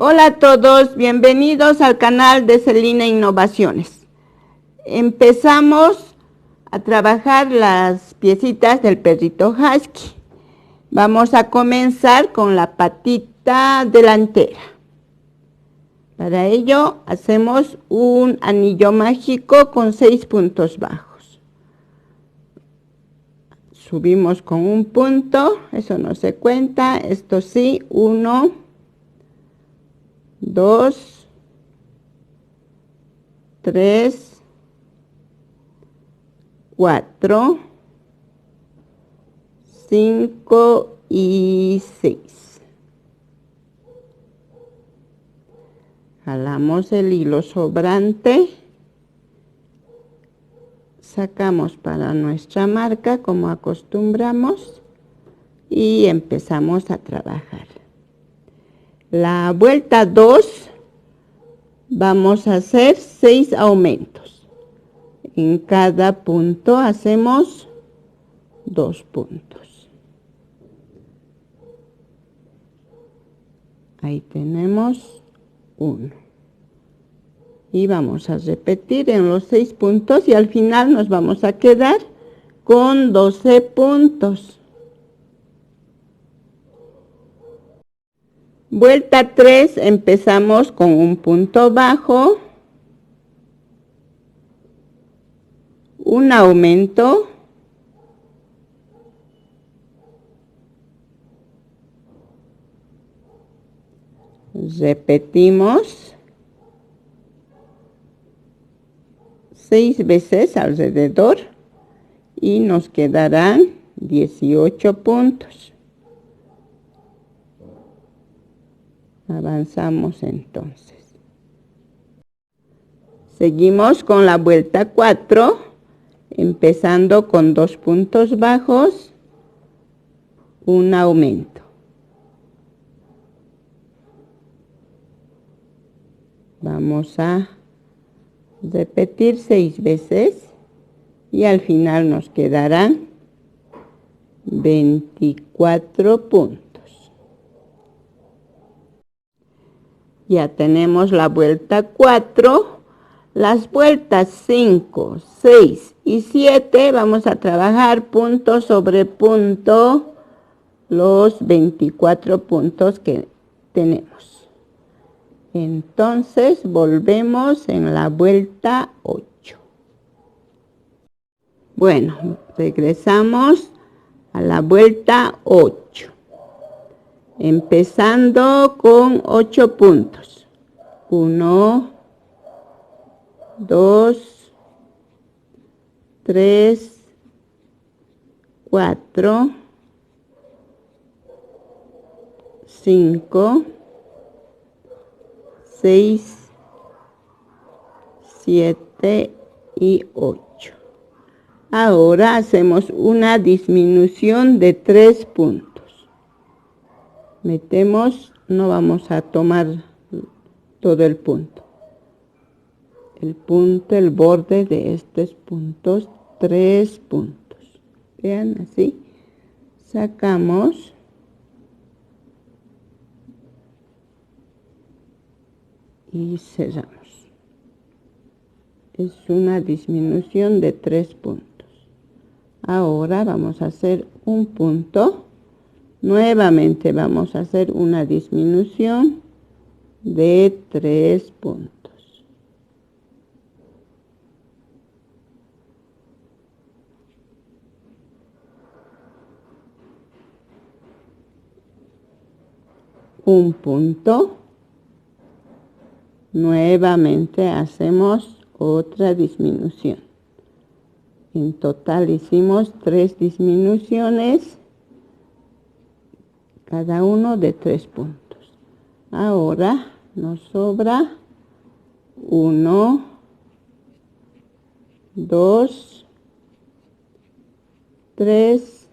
Hola a todos, bienvenidos al canal de Celina Innovaciones. Empezamos a trabajar las piecitas del perrito husky. Vamos a comenzar con la patita delantera. Para ello hacemos un anillo mágico con 6 puntos bajos. Subimos con un punto, eso no se cuenta, esto sí, 1, 2, 3, 4, 5 y 6. Jalamos el hilo sobrante, sacamos para nuestra marca como acostumbramos y empezamos a trabajar. La vuelta 2 vamos a hacer 6 aumentos. En cada punto hacemos 2 puntos. Ahí tenemos 1. Y vamos a repetir en los 6 puntos y al final nos vamos a quedar con 12 puntos. Vuelta 3, empezamos con un punto bajo, un aumento, repetimos 6 veces alrededor y nos quedarán 18 puntos. Avanzamos entonces. Seguimos con la vuelta 4, empezando con 2 puntos bajos, un aumento. Vamos a repetir 6 veces y al final nos quedarán 24 puntos. Ya tenemos la vuelta 4, las vueltas 5, 6 y 7 vamos a trabajar punto sobre punto los 24 puntos que tenemos. Entonces volvemos en la vuelta 8. Bueno, regresamos a la vuelta 8. Empezando con 8 puntos. 1, 2, 3, 4, 5, 6, 7 y 8. Ahora hacemos una disminución de 3 puntos. Metemos, no vamos a tomar todo el punto. El borde de estos puntos, 3 puntos. Vean así. Sacamos. Y cerramos. Es una disminución de 3 puntos. Ahora vamos a hacer un punto. Nuevamente vamos a hacer una disminución de 3 puntos. Un punto. Nuevamente hacemos otra disminución. En total hicimos 3 disminuciones, cada uno de 3 puntos. Ahora nos sobra 1, 2, 3,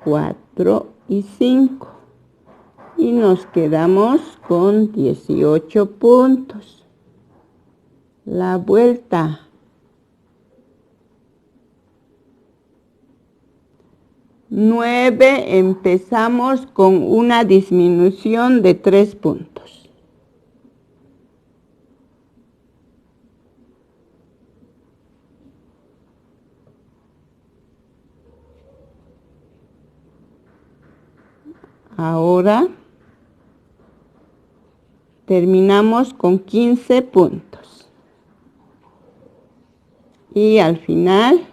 4 y 5. Y nos quedamos con 18 puntos. La vuelta 9 empezamos con una disminución de 3 puntos. Ahora terminamos con 15 puntos. Y al final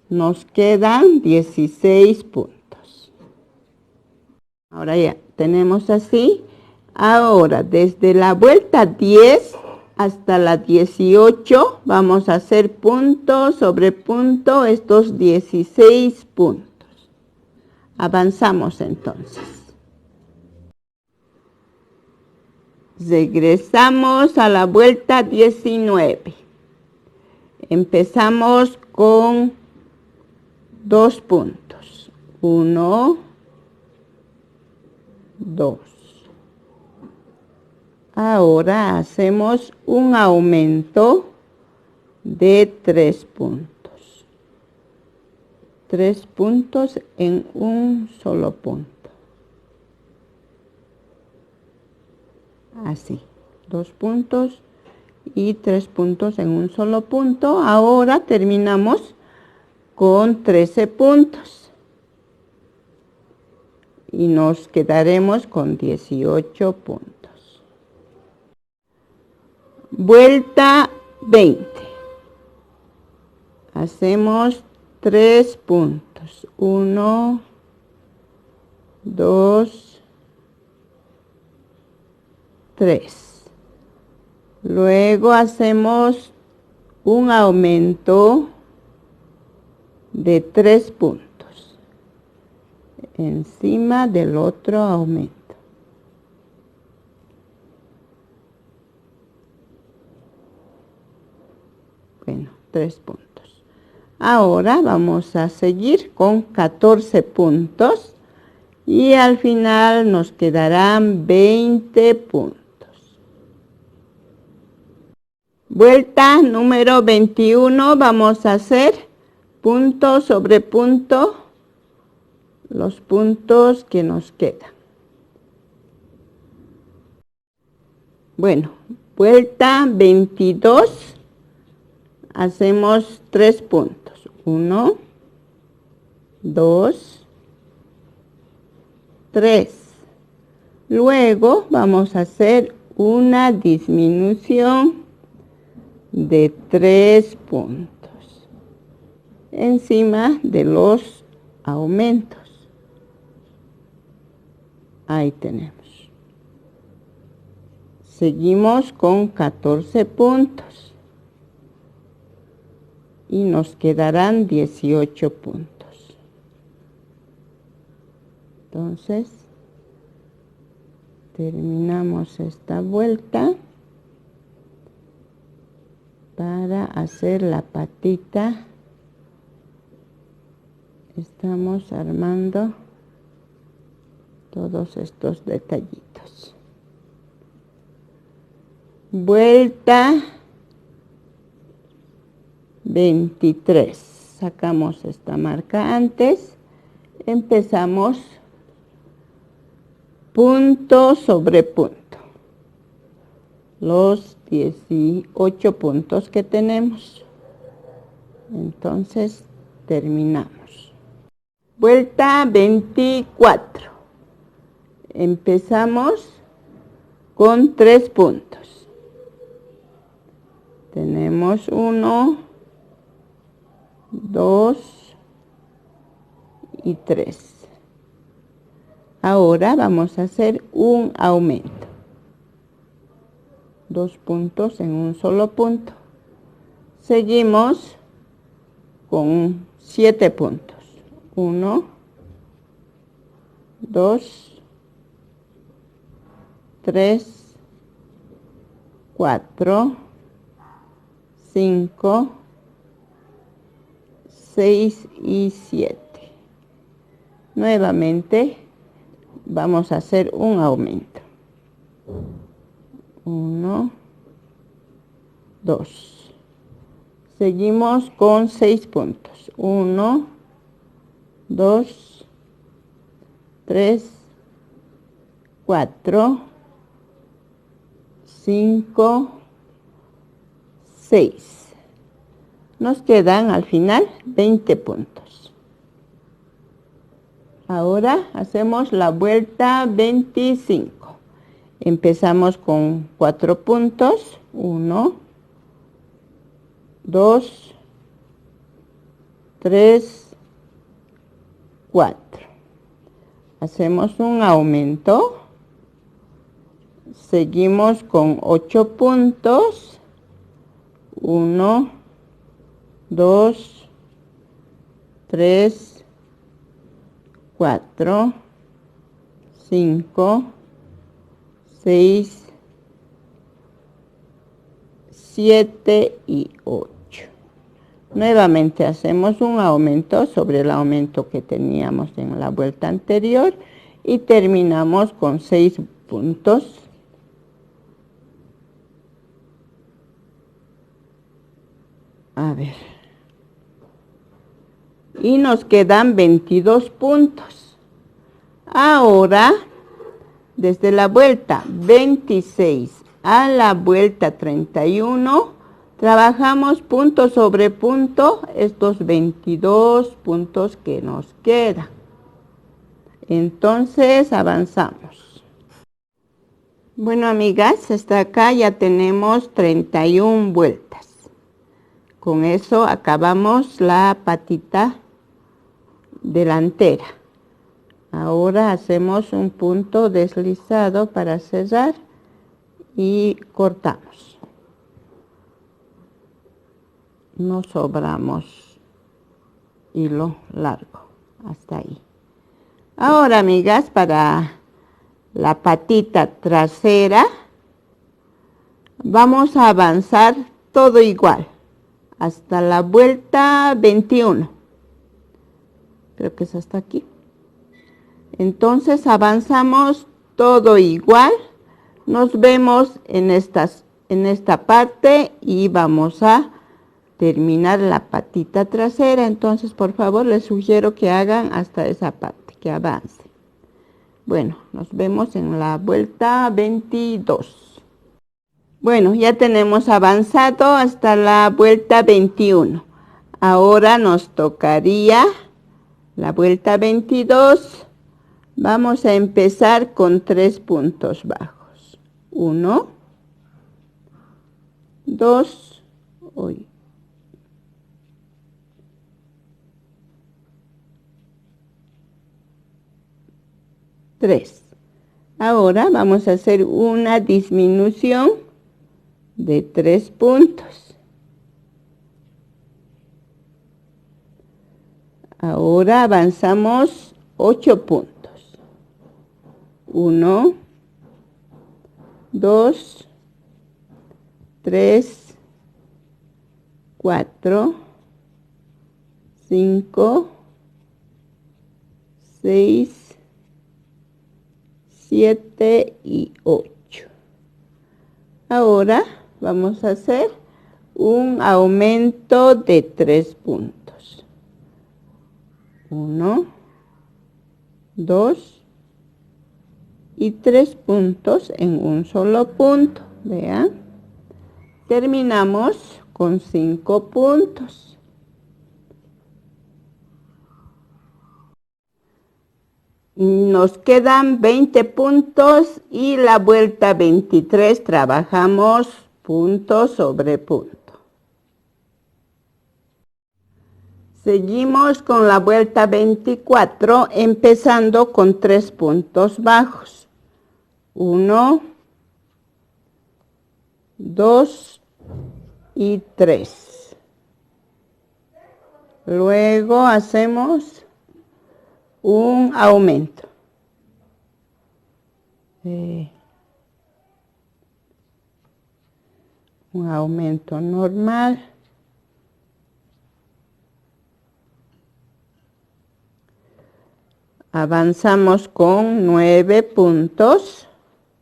nos quedan 16 puntos. Ahora ya tenemos así. Ahora, desde la vuelta 10 hasta la 18, vamos a hacer punto sobre punto estos 16 puntos. Avanzamos entonces. Regresamos a la vuelta 19. Empezamos con 2 puntos. 1, 2. Ahora hacemos un aumento de 3 puntos. 3 puntos en un solo punto. Así, 2 puntos y 3 puntos en un solo punto. Ahora terminamos con 13 puntos. Y nos quedaremos con 18 puntos. Vuelta 20. Hacemos 3 puntos. 1, 2, 3. Luego hacemos un aumento de 3 puntos encima del otro aumento. Bueno, 3 puntos. Ahora vamos a seguir con 14 puntos y al final nos quedarán 20 puntos. Vuelta número 21, vamos a hacer punto sobre punto los puntos que nos quedan. Bueno, vuelta 22, hacemos 3 puntos. 1, 2, 3. Luego vamos a hacer una disminución de 3 puntos encima de los aumentos. Ahí tenemos. Seguimos con 14 puntos y nos quedarán 18 puntos. Entonces, terminamos esta vuelta para hacer la patita. Estamos armando todos estos detallitos. Vuelta 23. Sacamos esta marca antes. Empezamos punto sobre punto. Los 18 puntos que tenemos. Entonces terminamos. Vuelta 24. Empezamos con 3 puntos. Tenemos 1, 2 y 3. Ahora vamos a hacer un aumento. 2 puntos en un solo punto. Seguimos con 7 puntos. 1, 2, 3, 4, 5, 6 y 7. Nuevamente vamos a hacer un aumento. 1, 2. Seguimos con 6 puntos. 1, 2, 3, 4, 5, 6. Nos quedan al final 20 puntos. Ahora hacemos la vuelta 25. Empezamos con 4 puntos. 1, 2, 3, 4. Hacemos un aumento. Seguimos con 8 puntos. 1, 2, 3, 4, 5, 6, 7 y 8. Nuevamente hacemos un aumento sobre el aumento que teníamos en la vuelta anterior y terminamos con 6 puntos. A ver. Y nos quedan 22 puntos. Ahora, desde la vuelta 26 a la vuelta 31, trabajamos punto sobre punto estos 22 puntos que nos quedan. Entonces, avanzamos. Bueno, amigas, hasta acá ya tenemos 31 vueltas. Con eso acabamos la patita delantera. Ahora hacemos un punto deslizado para cerrar y cortamos. No sobramos hilo largo, hasta ahí. Ahora, amigas, para la patita trasera vamos a avanzar todo igual hasta la vuelta 21. Creo que es hasta aquí. Entonces avanzamos todo igual. Nos vemos en esta parte y vamos a terminar la patita trasera. Entonces, por favor, les sugiero que hagan hasta esa parte, que avancen. Bueno, nos vemos en la vuelta 22. Bueno, ya tenemos avanzado hasta la vuelta 21. Ahora nos tocaría la vuelta 22. Vamos a empezar con 3 puntos bajos. 1, 2, 3. Ahora vamos a hacer una disminución de 3 puntos. Ahora avanzamos 8 puntos. 1, 2, 3, 4, 5, 6, 7 y 8. Ahora vamos a hacer un aumento de 3 puntos. 1, 2 y 3 puntos en un solo punto. Vean. Terminamos con 5 puntos. Nos quedan 20 puntos y la vuelta 23 trabajamos punto sobre punto. Seguimos con la vuelta 24, empezando con 3 puntos bajos. 1, 2 y 3. Luego hacemos un aumento. Un aumento normal. Avanzamos con 9 puntos.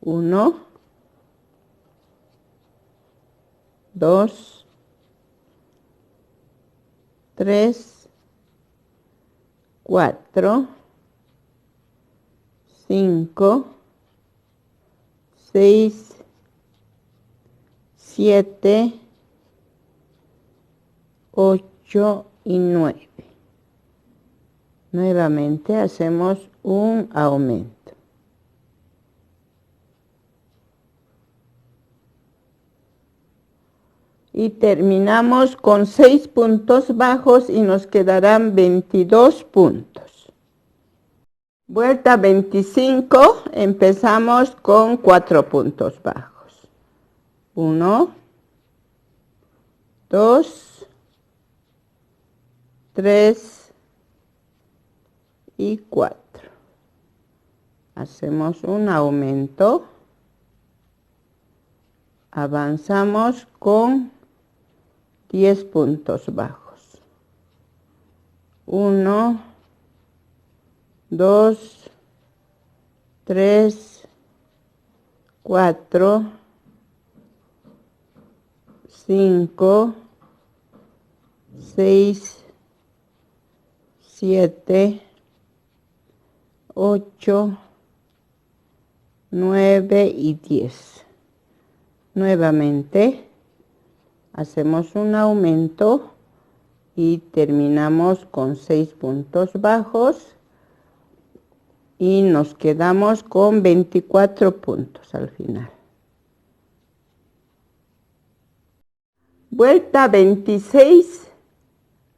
1, 2, 3, 4, 5, 6, 7, 8 y 9. Nuevamente hacemos un aumento. Y terminamos con 6 puntos bajos y nos quedarán 22 puntos. Vuelta 25, empezamos con 4 puntos bajos. 1, 2, 3 y 4. Hacemos un aumento. Avanzamos con 10 puntos bajos. 1, 2, 3, 4, 5, 6, 7, 8, 9 y 10. Nuevamente hacemos un aumento y terminamos con 6 puntos bajos y nos quedamos con 24 puntos al final. Vuelta 26,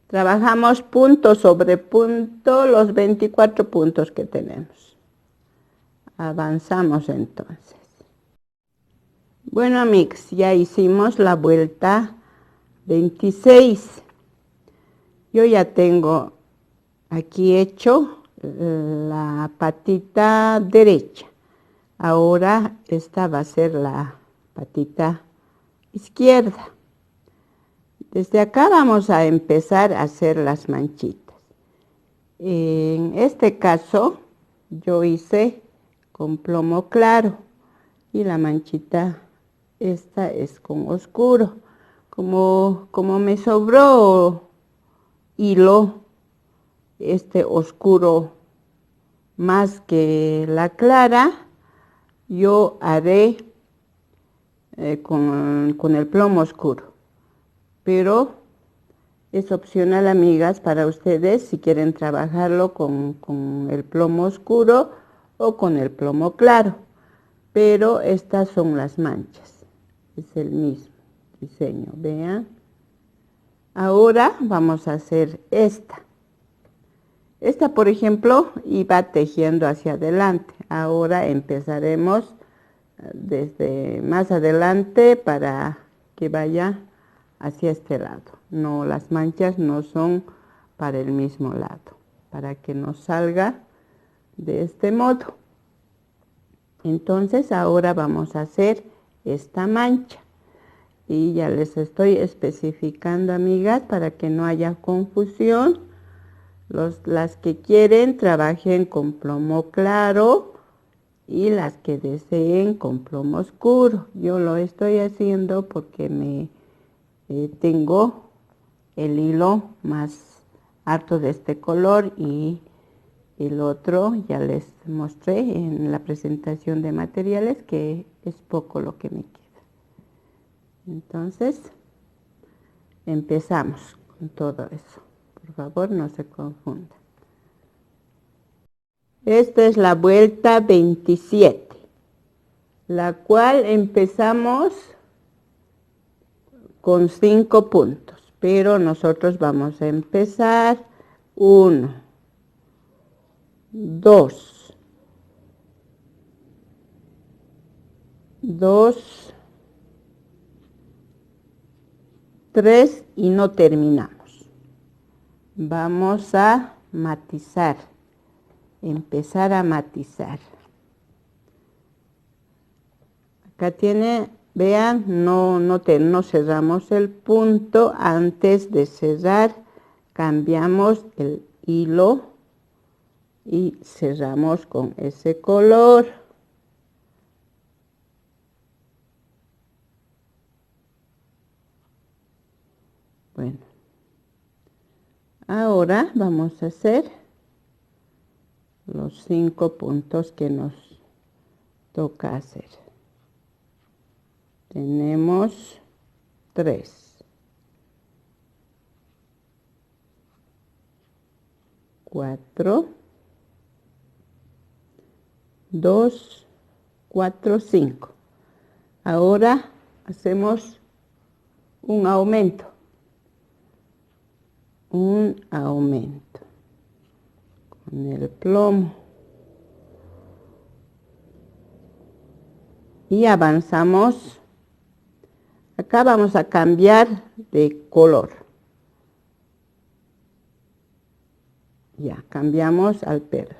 trabajamos punto sobre punto los 24 puntos que tenemos. Avanzamos entonces. Bueno, amigos, ya hicimos la vuelta 26. Yo ya tengo aquí hecho la patita derecha. Ahora esta va a ser la patita izquierda. Desde acá vamos a empezar a hacer las manchitas. En este caso yo hice con plomo claro y la manchita esta es con oscuro. Como me sobró hilo este oscuro más que la clara, yo haré con el plomo oscuro, pero es opcional, amigas, para ustedes si quieren trabajarlo con el plomo oscuro o con el plomo claro, pero estas son las manchas, es el mismo diseño, vean. Ahora vamos a hacer esta. Esta, por ejemplo, iba tejiendo hacia adelante. Ahora empezaremos desde más adelante para que vaya hacia este lado. No, las manchas no son para el mismo lado, para que nos salga de este modo. Entonces ahora vamos a hacer esta mancha. Y ya les estoy especificando, amigas, para que no haya confusión. Las que quieren trabajen con plomo claro y las que deseen con plomo oscuro. Yo lo estoy haciendo porque tengo el hilo más harto de este color y el otro ya les mostré en la presentación de materiales que es poco lo que me queda. Entonces empezamos con todo eso. Por favor, no se confundan. Esta es la vuelta 27, la cual empezamos con 5 puntos, pero nosotros vamos a empezar 1, 2, 3 y no terminamos. Vamos a matizar, empezar a matizar. Acá tiene, vean, no cerramos el punto. Antes de cerrar, cambiamos el hilo y cerramos con ese color. Bueno, ahora vamos a hacer los 5 puntos que nos toca hacer. Tenemos 3, 4, 2, 4, 5. Ahora hacemos un aumento. Un aumento con el plomo. Y avanzamos. Acá vamos a cambiar de color. Ya, cambiamos al perla.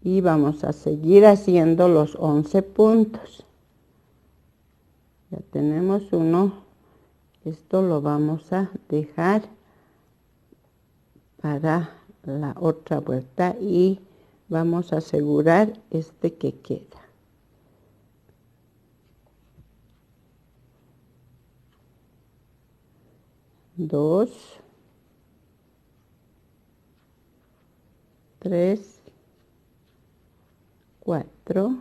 Y vamos a seguir haciendo los 11 puntos. Ya tenemos uno. Esto lo vamos a dejar para la otra vuelta y vamos a asegurar este que queda. Dos, 3, 4,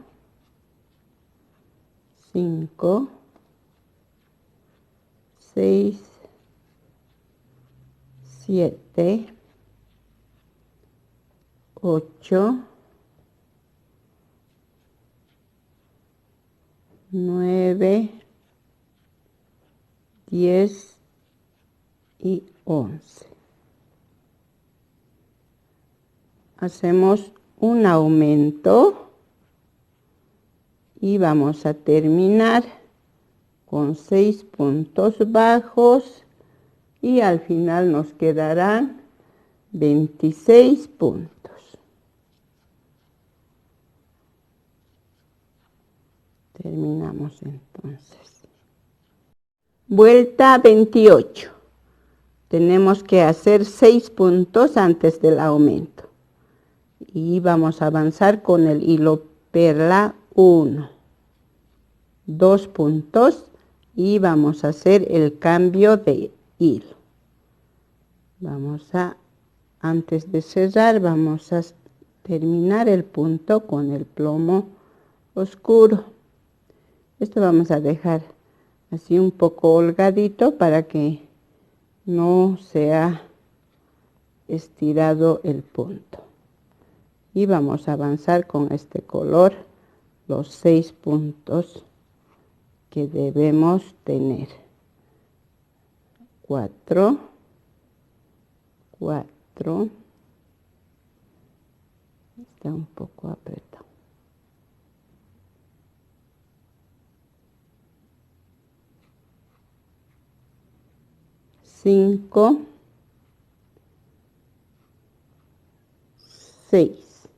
5, 6, 7, 8, 9, 10 y 11. Hacemos un aumento y vamos a terminar con 6 puntos bajos y al final nos quedarán 26 puntos. Terminamos entonces. Vuelta 28. Tenemos que hacer 6 puntos antes del aumento. Y vamos a avanzar con el hilo perla 1. 2 puntos y vamos a hacer el cambio de hilo. Vamos a, antes de cerrar, vamos a terminar el punto con el plomo oscuro. Esto vamos a dejar así un poco holgadito para que no sea estirado el punto. Y vamos a avanzar con este color los 6 puntos que debemos tener. 4, 4, está un poco apretado. 5, 6,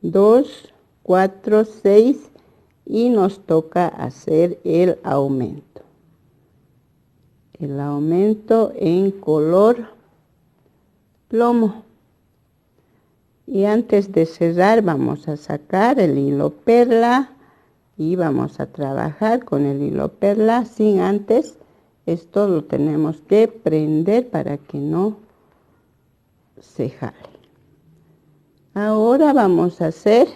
2, 4, 6 y nos toca hacer el aumento. El aumento en color plomo. Y antes de cerrar vamos a sacar el hilo perla y vamos a trabajar con el hilo perla sin antes. Esto lo tenemos que prender para que no se jale. Ahora vamos a hacer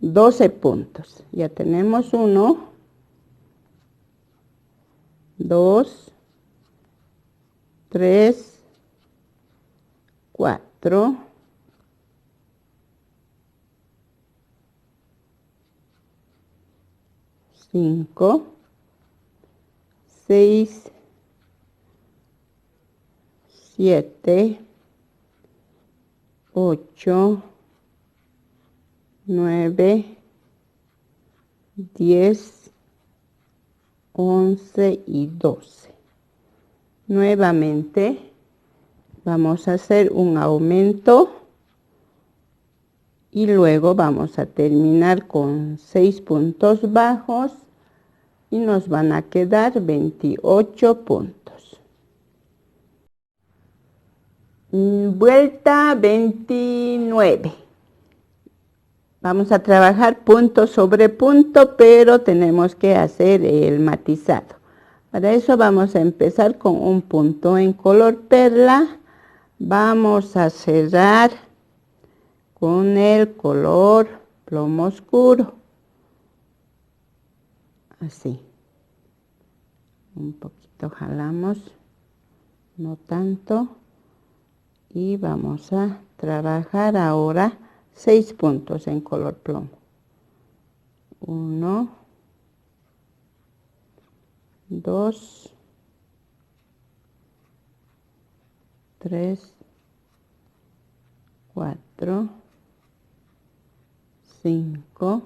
12 puntos. Ya tenemos 1, 2, 3, 4, 5, 6, 7, 8, 9, 10, 11 y 12. Nuevamente vamos a hacer un aumento y luego vamos a terminar con 6 puntos bajos y nos van a quedar 28 puntos. Vuelta 29. Vamos a trabajar punto sobre punto, pero tenemos que hacer el matizado. Para eso vamos a empezar con un punto en color perla. Vamos a cerrar con el color plomo oscuro. Así. Un poquito jalamos, no tanto. Y vamos a trabajar ahora 6 puntos en color plomo. 1, 2, 3, 4, 5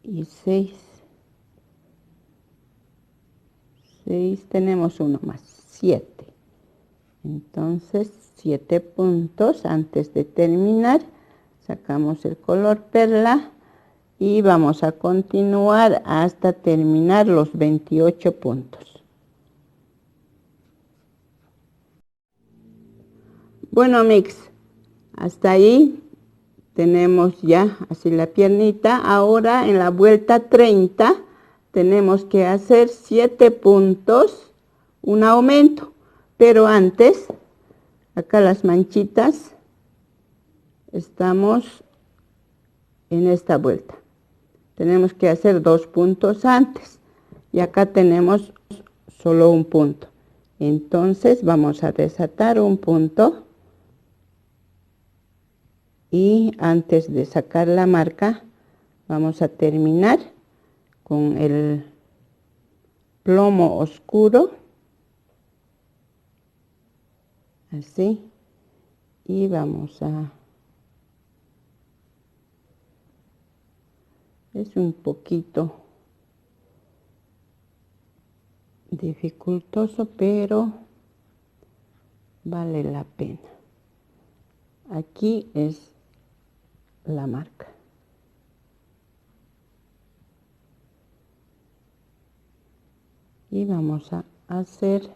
y 6. 6, tenemos uno más, 7. Entonces 7 puntos. Antes de terminar, sacamos el color perla y vamos a continuar hasta terminar los 28 puntos. Bueno, mix, hasta ahí tenemos ya así la piernita. Ahora en la vuelta 30 tenemos que hacer 7 puntos, un aumento, pero antes, acá las manchitas, estamos en esta vuelta. Tenemos que hacer 2 puntos antes y acá tenemos solo un punto. Entonces vamos a desatar un punto y antes de sacar la marca vamos a terminar con el plomo oscuro, así, y vamos a, es un poquito dificultoso, pero vale la pena. Aquí es la marca. Y vamos a hacer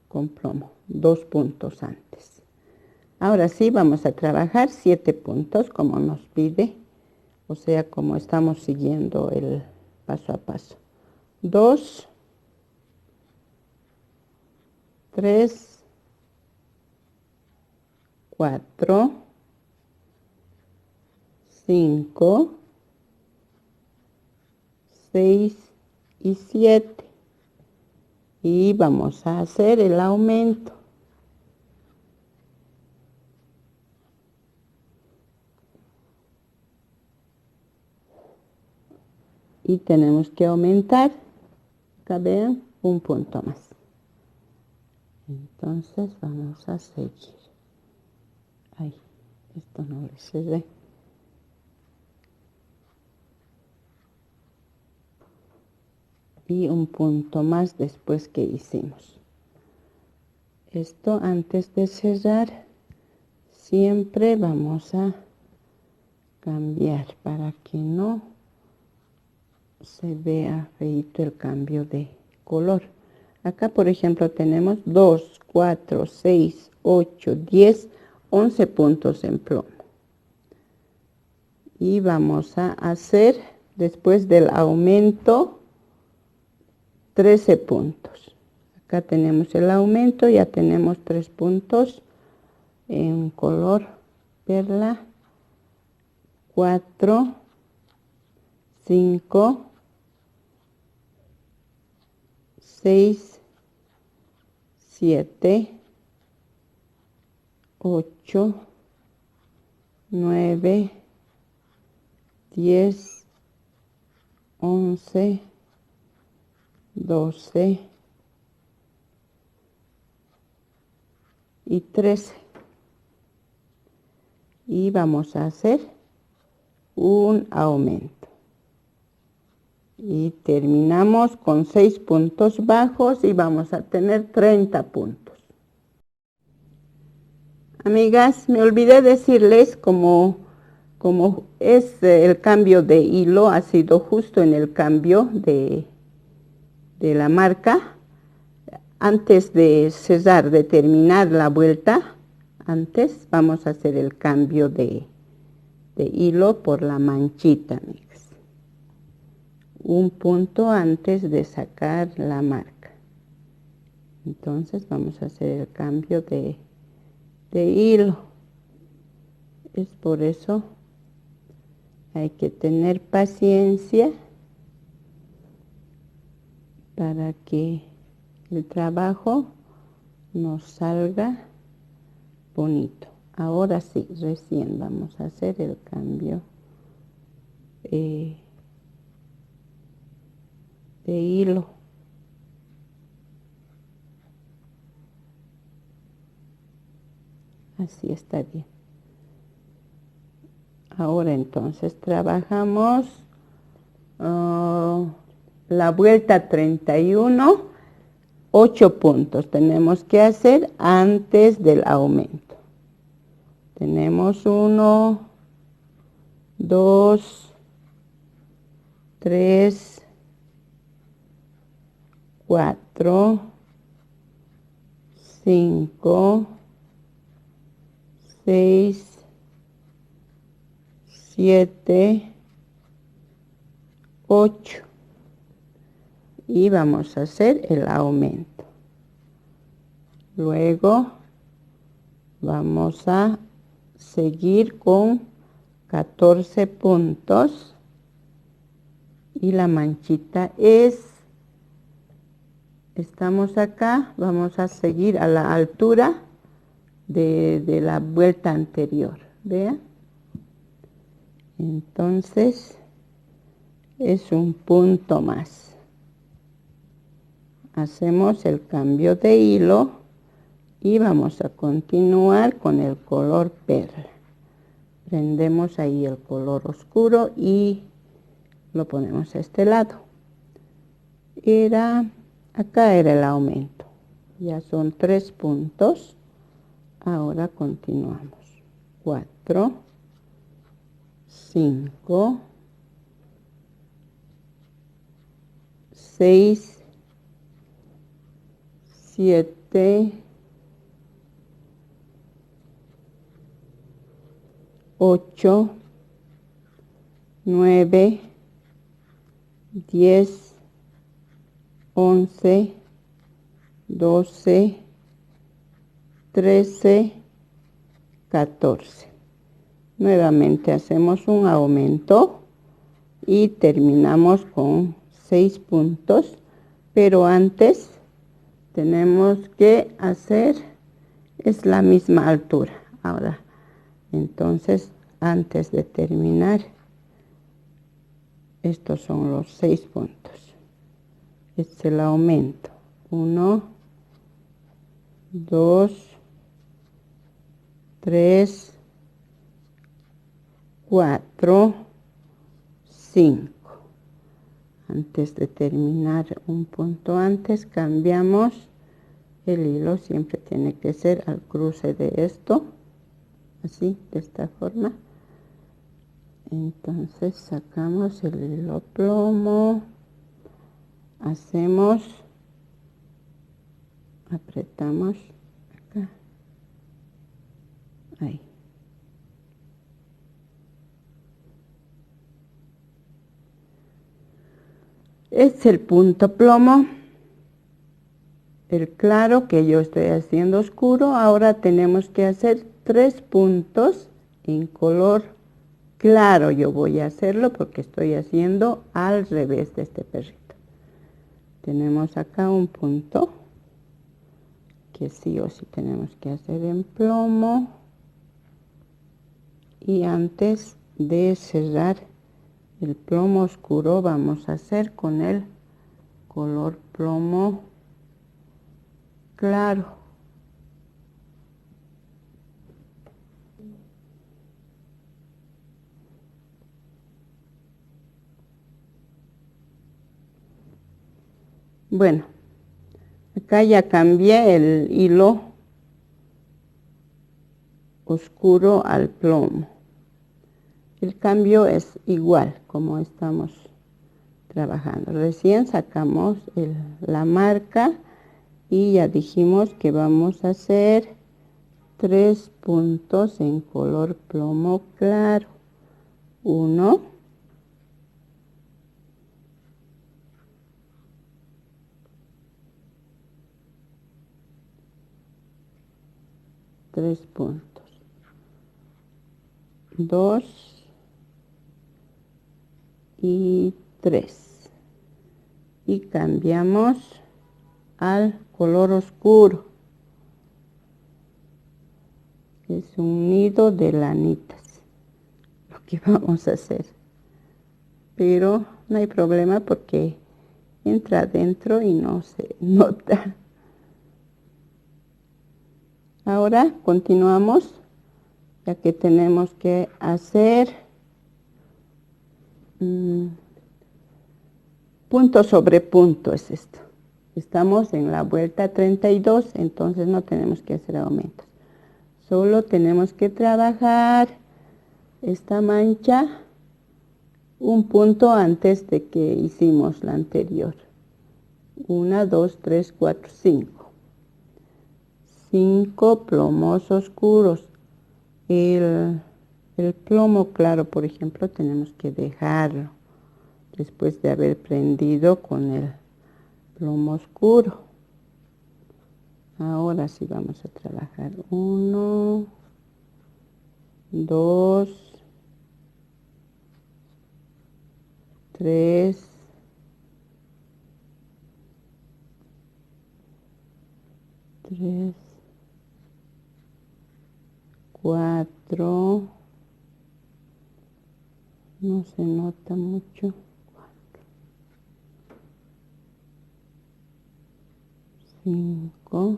con plomo 2 puntos antes. Ahora sí vamos a trabajar 7 puntos como nos pide, o sea, como estamos siguiendo el paso a paso. 2, 3, 4, 5, 6 y 7. Y vamos a hacer el aumento. Y tenemos que aumentar, acá vean, un punto más. Entonces vamos a seguir. Ay, esto no le cerré. Y un punto más después que hicimos. Esto antes de cerrar, siempre vamos a cambiar para que no se vea feito el cambio de color. Acá, por ejemplo, tenemos 2, 4, 6, 8, 10, 11 puntos en plomo. Y vamos a hacer, después del aumento, 13 puntos. Acá tenemos el aumento, ya tenemos 3 puntos en color perla, 4, 5, 6, 7, 8, 9, 10, 11, 12 y 13. Y vamos a hacer un aumento. Y terminamos con 6 puntos bajos y vamos a tener 30 puntos. Amigas, me olvidé decirles como es el cambio de hilo, ha sido justo en el cambio de la marca. Antes de cerrar, de terminar la vuelta, antes vamos a hacer el cambio de hilo por la manchita, amigas. Un punto antes de sacar la marca. Entonces vamos a hacer el cambio de de hilo. Es por eso hay que tener paciencia para que el trabajo nos salga bonito. Ahora sí, recién vamos a hacer el cambio de hilo. Así está bien. Ahora entonces trabajamos la vuelta 31, 8 puntos tenemos que hacer antes del aumento. Tenemos 1, 2, 3, 4, 5, 6, 7, 8 y vamos a hacer el aumento. Luego vamos a seguir con 14 puntos y la manchita estamos acá, vamos a seguir a la altura de la vuelta anterior, vean. Entonces es un punto más. Hacemos el cambio de hilo y vamos a continuar con el color perla. Prendemos ahí el color oscuro y lo ponemos a este lado. Acá era el aumento. Ya son 3 puntos. Ahora continuamos. 4, 5, 6, 7, 8, 9, 10, 11, 12, 13, 14. Nuevamente hacemos un aumento y terminamos con 6 puntos, pero antes tenemos que hacer, es la misma altura. Ahora, entonces, antes de terminar, estos son los 6 puntos. Este es el aumento. 1, 2, 3, 4, 5. Antes de terminar un punto antes, cambiamos el hilo. Siempre tiene que ser al cruce de esto, así, de esta forma. Entonces sacamos el hilo plomo, apretamos acá, ahí. Es el punto plomo, el claro que yo estoy haciendo oscuro. Ahora tenemos que hacer 3 puntos en color claro. Yo voy a hacerlo porque estoy haciendo al revés de este perrito. Tenemos acá un punto que sí o sí tenemos que hacer en plomo. Y antes de cerrar el plomo oscuro, vamos a hacer con el color plomo claro. Bueno, acá ya cambié el hilo oscuro al plomo. El cambio es igual como estamos trabajando. Recién sacamos la marca y ya dijimos que vamos a hacer 3 puntos en color plomo claro. 1, 3 puntos, 2 y 3, y cambiamos al color oscuro. Es un nido de lanitas lo que vamos a hacer, pero no hay problema porque entra adentro y no se nota. Ahora continuamos, ya que tenemos que hacer punto sobre punto, es esto. Estamos en la vuelta 32, entonces no tenemos que hacer aumentos. Solo tenemos que trabajar esta mancha un punto antes de que hicimos la anterior. 1, 2, 3, 4, 5. 5 plomos oscuros. El plomo claro, por ejemplo, tenemos que dejarlo después de haber prendido con el plomo oscuro. Ahora sí vamos a trabajar 1, 2, 3, 4, no se nota mucho, 5,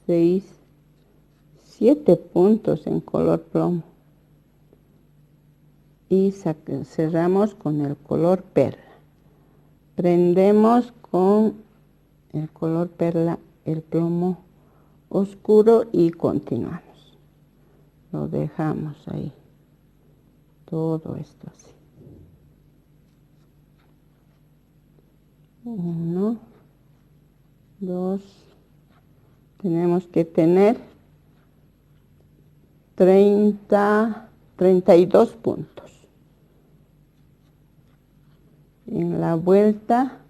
6, 7 puntos en color plomo, y cerramos con el color perla. Prendemos con el color perla el plomo oscuro y continuamos. Lo dejamos ahí, todo esto así. 1, 2, tenemos que tener 32 puntos. En la vuelta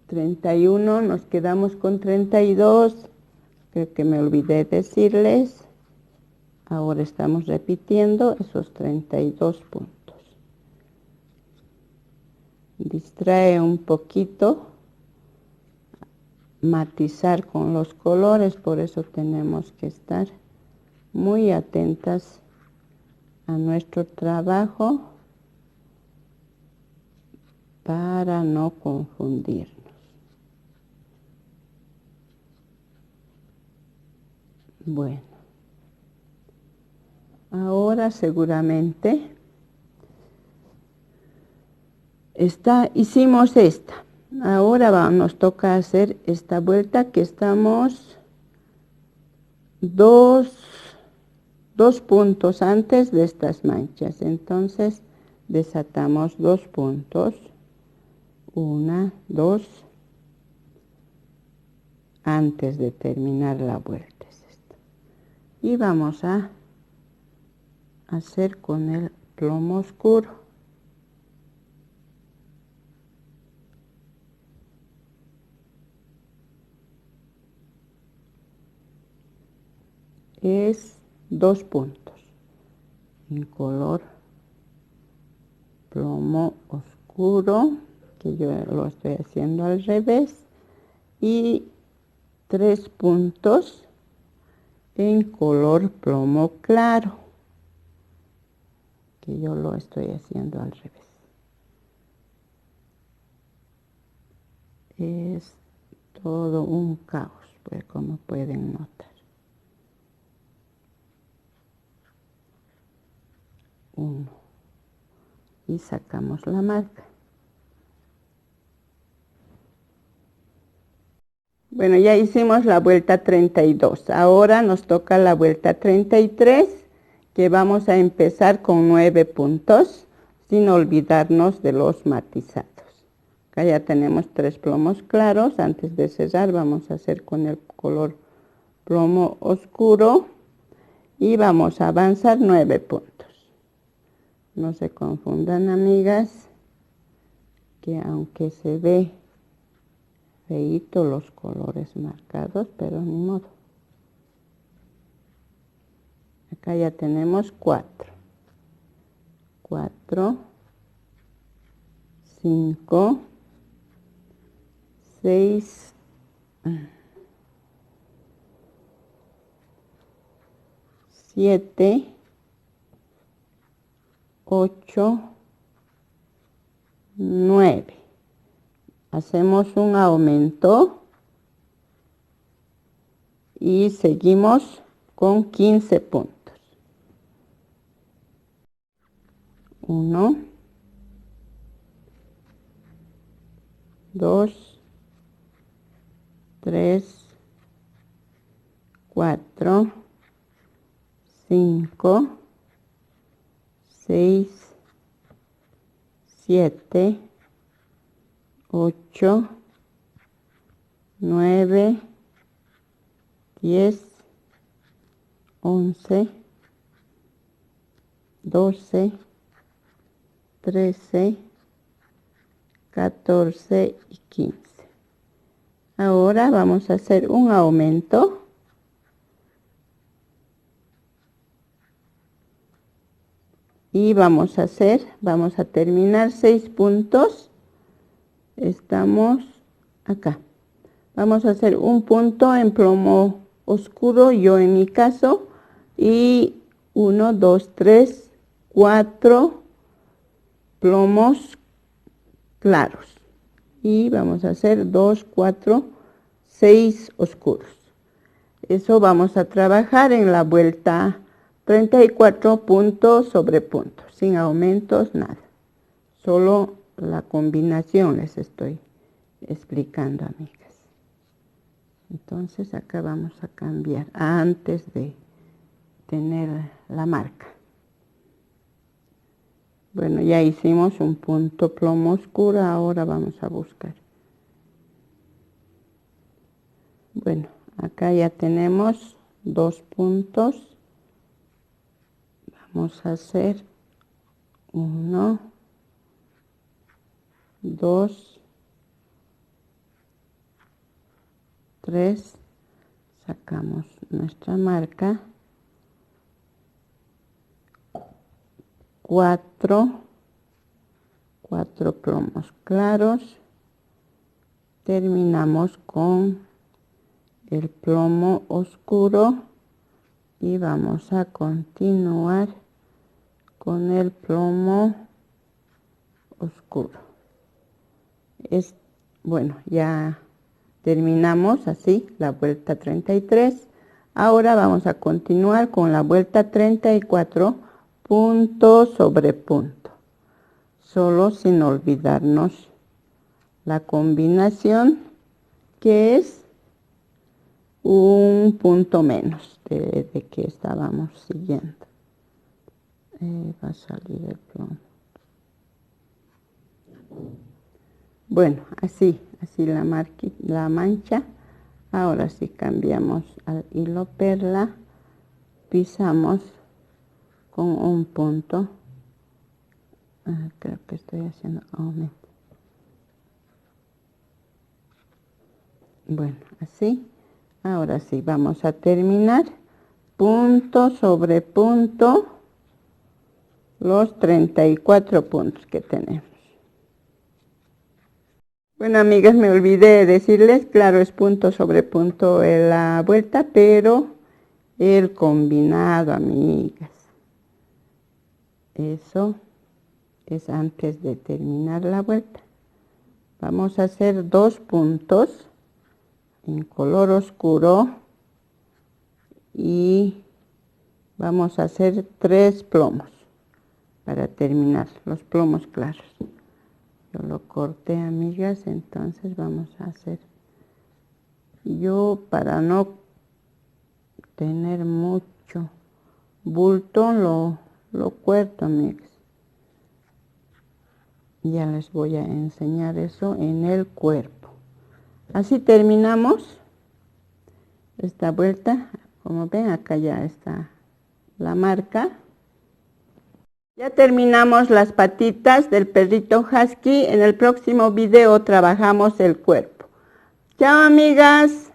31 nos quedamos con 32. Creo que me olvidé decirles. Ahora estamos repitiendo esos 32 puntos. Distrae un poquito matizar con los colores, por eso tenemos que estar muy atentas a nuestro trabajo para no confundirnos. Bueno, ahora seguramente hicimos esta. Ahora nos toca hacer esta vuelta que estamos dos puntos antes de estas manchas. Entonces desatamos 2 puntos, 1, 2, antes de terminar la vuelta. Es esto. Y vamos a hacer con el plomo oscuro. Es 2 puntos en color plomo oscuro, que yo lo estoy haciendo al revés, y 3 puntos en color plomo claro, que yo lo estoy haciendo al revés. Es todo un caos, pues, como pueden notar. 1 y sacamos la marca. Bueno, ya hicimos la vuelta 32. Ahora nos toca la vuelta 33, que vamos a empezar con 9 puntos, sin olvidarnos de los matizados. Acá ya tenemos 3 plomos claros. Antes de cerrar vamos a hacer con el color plomo oscuro y vamos a avanzar 9 puntos. No se confundan, amigas, que aunque se ve feíto los colores marcados, pero ni modo. Acá ya tenemos 4. 4, 5, 6, 7, 8, 9. Hacemos un aumento y seguimos con 15 puntos. 1, 2, 3, 4, 5, 6, 7, 8, 9, 10, 11, 12, 13, 14 y 15. Ahora vamos a hacer un aumento. Y vamos a terminar 6 puntos. Estamos acá. Vamos a hacer un punto en plomo oscuro, yo en mi caso, y 1, 2, 3, 4 plomos claros. Y vamos a hacer 2, 4, 6 oscuros. Eso vamos a trabajar en la vuelta 34 puntos sobre puntos, sin aumentos, nada. Solo la combinación les estoy explicando, amigas. Entonces acá vamos a cambiar antes de tener la marca. Bueno, ya hicimos un punto plomo oscuro, ahora vamos a buscar. Bueno, acá ya tenemos 2 puntos. Vamos a hacer 1, 2, 3, sacamos nuestra marca, 4 plomos claros, terminamos con el plomo oscuro y vamos a continuar con el plomo oscuro. Bueno, ya terminamos así la vuelta 33. Ahora vamos a continuar con la vuelta 34, punto sobre punto, solo sin olvidarnos la combinación, que es un punto menos de que estábamos siguiendo. Va a salir el plomo. Bueno, así la mancha. Ahora sí cambiamos al hilo perla, pisamos con un punto. Creo que estoy haciendo aumento. Bueno, así. Ahora sí, vamos a terminar punto sobre punto los 34 puntos que tenemos. Bueno, amigas, me olvidé de decirles, claro, es punto sobre punto en la vuelta, pero el combinado, amigas, eso es antes de terminar la vuelta. Vamos a hacer 2 puntos en color oscuro y vamos a hacer 3 plomos para terminar los plomos claros. Yo lo corté, amigas, entonces vamos a hacer. Yo, para no tener mucho bulto, lo corto, amigas. Ya les voy a enseñar eso en el cuerpo. Así terminamos esta vuelta. Como ven, acá ya está la marca. Ya terminamos las patitas del perrito husky. En el próximo video trabajamos el cuerpo. Chao, amigas.